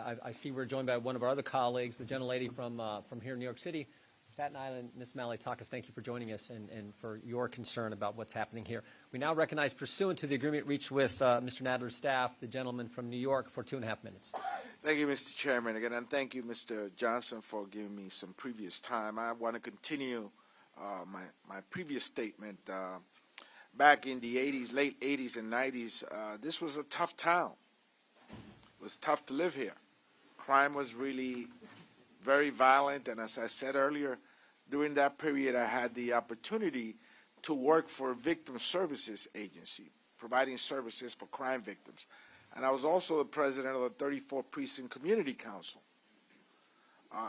I see we're joined by one of our other colleagues, the gentlelady from here in New York City, Staten Island, Ms. Malitakas. Thank you for joining us and for your concern about what's happening here. We now recognize, pursuant to the agreement reached with Mr. Nadler's staff, the gentleman from New York for 2.5 minutes. Thank you, Mr. Chairman, again, and thank you, Mr. Johnson, for giving me some previous time. I want to continue my previous statement. Back in the 80s, late 80s and 90s, this was a tough town. It was tough to live here. Crime was really very violent, and as I said earlier, during that period, I had the opportunity to work for a victim services agency, providing services for crime victims. And I was also the president of the 34th Precinct Community Council.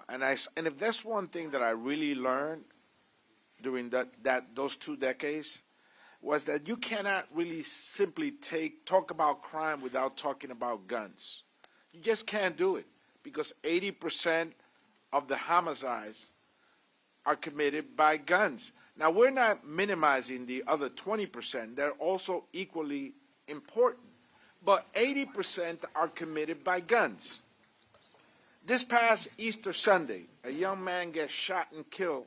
And if that's one thing that I really learned during those 2 decades, was that you cannot really simply talk about crime without talking about guns. You just can't do it, because 80% of the homicides are committed by guns. Now, we're not minimizing the other 20%. They're also equally important. But 80% are committed by guns. This past Easter Sunday, a young man gets shot and killed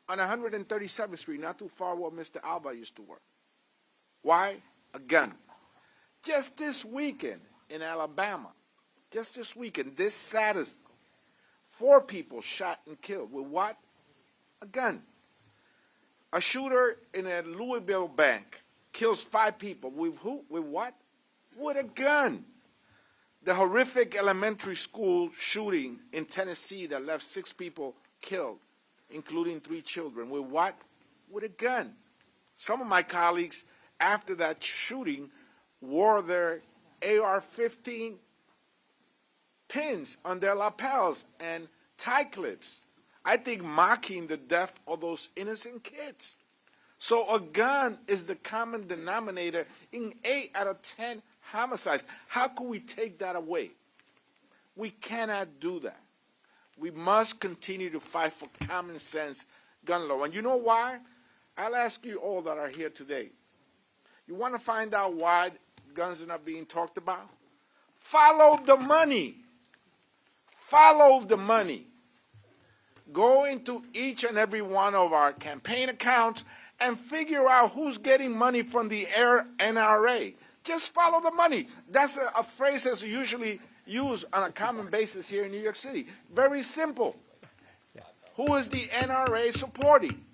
on 137th Street, not too far where Mr. Alba used to work. Why? A gun. Just this weekend in Alabama, just this weekend, this Saturday, 4 people shot and killed. With what? A gun. A shooter in a Louisville bank kills 5 people. With who? With what? With a gun. The horrific elementary school shooting in Tennessee that left 6 people killed, including 3 children. With what? With a gun. Some of my colleagues, after that shooting, wore their AR-15 pins on their lapels and tie clips, I think mocking the death of those innocent kids. So a gun is the common denominator in 8 out of 10 homicides. How can we take that away? We cannot do that. We must continue to fight for common sense gun law. And you know why? I'll ask you all that are here today. You want to find out why guns are not being talked about? Follow the money. Follow the money. Go into each and every one of our campaign accounts and figure out who's getting money from the NRA. Just follow the money. That's a phrase that's usually used on a common basis here in New York City. Very simple. Yeah. Who is the NRA supporting?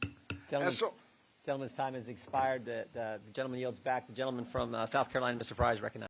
Gentleman's time has expired. The gentleman yields back. The gentleman from South Carolina, Mr. Fry, is recognized.